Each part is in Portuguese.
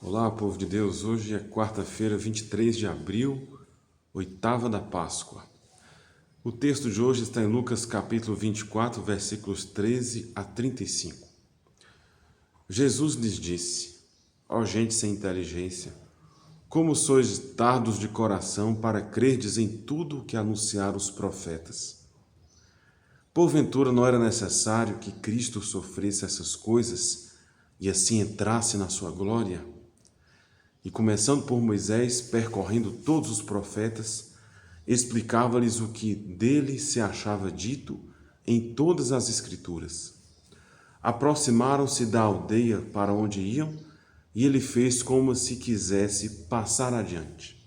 Olá, povo de Deus. Hoje é quarta-feira, 23 de abril, oitava da Páscoa. O texto de hoje está em Lucas capítulo 24, versículos 13 a 35. Jesus lhes disse: Ó gente sem inteligência, como sois tardos de coração para crerdes em tudo o que anunciaram os profetas. Porventura não era necessário que Cristo sofresse essas coisas e assim entrasse na sua glória? E começando por Moisés, percorrendo todos os profetas, explicava-lhes o que dele se achava dito em todas as Escrituras. Aproximaram-se da aldeia para onde iam, e ele fez como se quisesse passar adiante.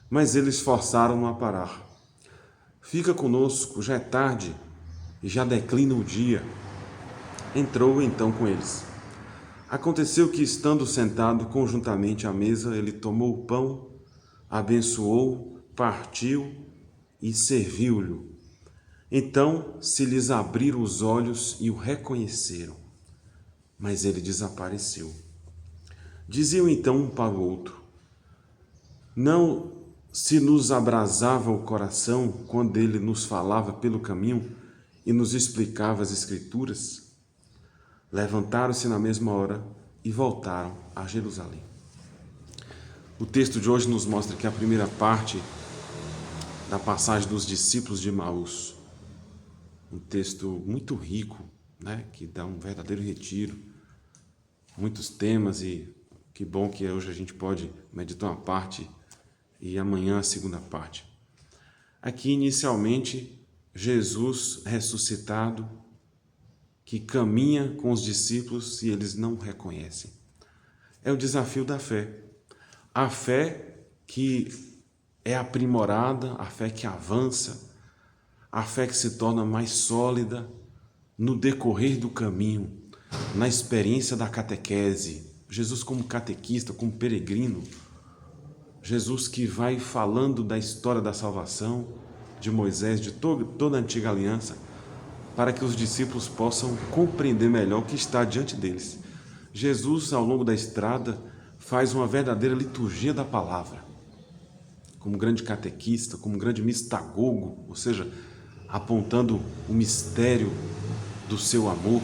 Mas eles forçaram-no a parar. Fica conosco, já é tarde e já declina o dia. Entrou então com eles. Aconteceu que, estando sentado conjuntamente à mesa, ele tomou o pão, abençoou, partiu e serviu-lhe. Então se lhes abriram os olhos e o reconheceram, mas ele desapareceu. Diziam então um para o outro: Não se nos abrasava o coração quando ele nos falava pelo caminho e nos explicava as Escrituras? Levantaram-se na mesma hora e voltaram a Jerusalém. O texto de hoje nos mostra que a primeira parte da passagem dos discípulos de Emaús, um texto muito rico, né, que dá um verdadeiro retiro, muitos temas, e que bom que hoje a gente pode meditar uma parte e amanhã a segunda parte. Aqui inicialmente Jesus ressuscitado, que caminha com os discípulos e eles não o reconhecem. É o desafio da fé. A fé que é aprimorada, a fé que avança, a fé que se torna mais sólida no decorrer do caminho, na experiência da catequese. Jesus como catequista, como peregrino. Jesus que vai falando da história da salvação, de Moisés, de toda a antiga aliança, para que os discípulos possam compreender melhor o que está diante deles. Jesus, ao longo da estrada, faz uma verdadeira liturgia da palavra, como grande catequista, como grande mistagogo, ou seja, apontando o mistério do seu amor,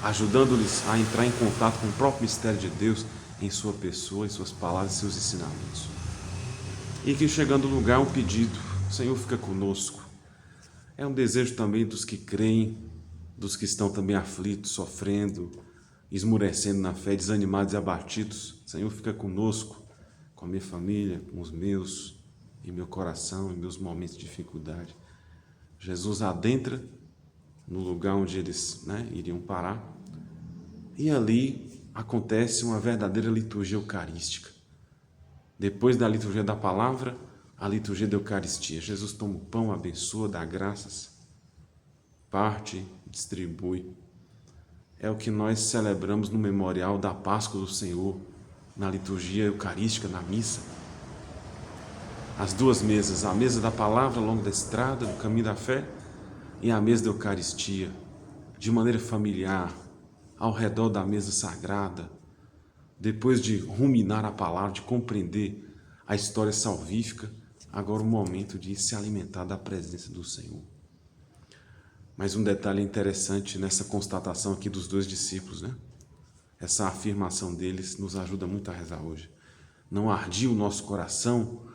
ajudando-lhes a entrar em contato com o próprio mistério de Deus em sua pessoa, em suas palavras e seus ensinamentos. E que, chegando no lugar, um pedido: Senhor, fica conosco. É um desejo também dos que creem, dos que estão também aflitos, sofrendo, esmurecendo na fé, desanimados e abatidos. Senhor, fica conosco, com a minha família, com os meus, em meu coração, em meus momentos de dificuldade. Jesus adentra no lugar onde eles iriam parar, e ali acontece uma verdadeira liturgia eucarística. Depois da liturgia da palavra, a liturgia da Eucaristia. Jesus toma o pão, abençoa, dá graças, parte, distribui. É o que nós celebramos no memorial da Páscoa do Senhor, na liturgia eucarística, na missa. As duas mesas, a mesa da palavra ao longo da estrada, do caminho da fé, e a mesa da Eucaristia, de maneira familiar, ao redor da mesa sagrada, depois de ruminar a palavra, de compreender a história salvífica, agora o momento de se alimentar da presença do Senhor. Mas um detalhe interessante nessa constatação aqui dos dois discípulos, né? Essa afirmação deles nos ajuda muito a rezar hoje. Não ardia o nosso coração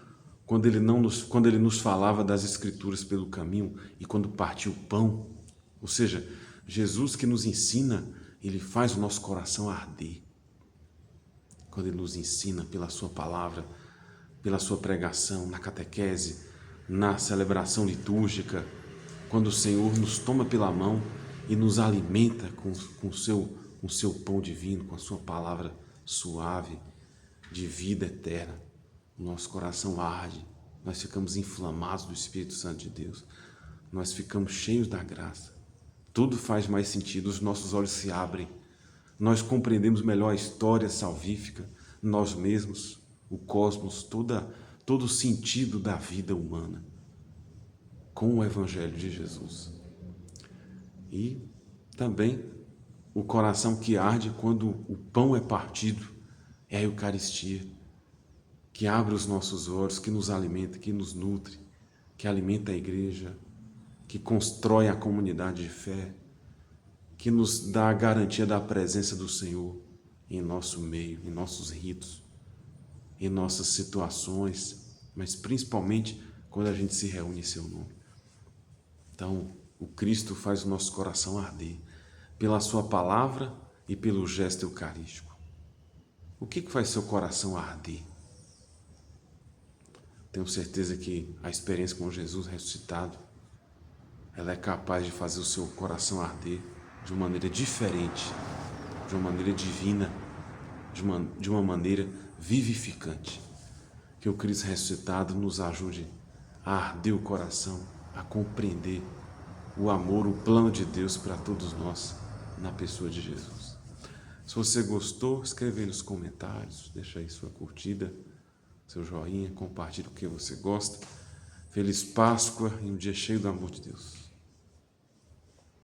quando ele nos falava das Escrituras pelo caminho e quando partiu o pão. Ou seja, Jesus que nos ensina, ele faz o nosso coração arder. Quando ele nos ensina pela sua palavra, pela sua pregação, na catequese, na celebração litúrgica, quando o Senhor nos toma pela mão e nos alimenta com o seu pão divino, com a sua palavra suave, de vida eterna, o nosso coração arde, nós ficamos inflamados do Espírito Santo de Deus, nós ficamos cheios da graça, tudo faz mais sentido, os nossos olhos se abrem, nós compreendemos melhor a história salvífica, nós mesmos, o cosmos, todo o sentido da vida humana, com o Evangelho de Jesus. E também o coração que arde quando o pão é partido É a Eucaristia, que abre os nossos olhos, que nos alimenta, que nos nutre, que alimenta a igreja, que constrói a comunidade de fé, que nos dá a garantia da presença do Senhor em nosso meio, em nossos ritos, em nossas situações, mas principalmente quando a gente se reúne em seu nome. Então, o Cristo faz o nosso coração arder pela sua palavra e pelo gesto eucarístico. O que faz seu coração arder? Tenho certeza que a experiência com Jesus ressuscitado, ela é capaz de fazer o seu coração arder de uma maneira diferente, de uma maneira divina, de uma maneira vivificante. Que o Cristo ressuscitado nos ajude a arder o coração, a compreender o amor, o plano de Deus para todos nós na pessoa de Jesus. Se você gostou, escreve aí nos comentários, deixa aí sua curtida, seu joinha, compartilhe o que você gosta. Feliz Páscoa e um dia cheio do amor de Deus.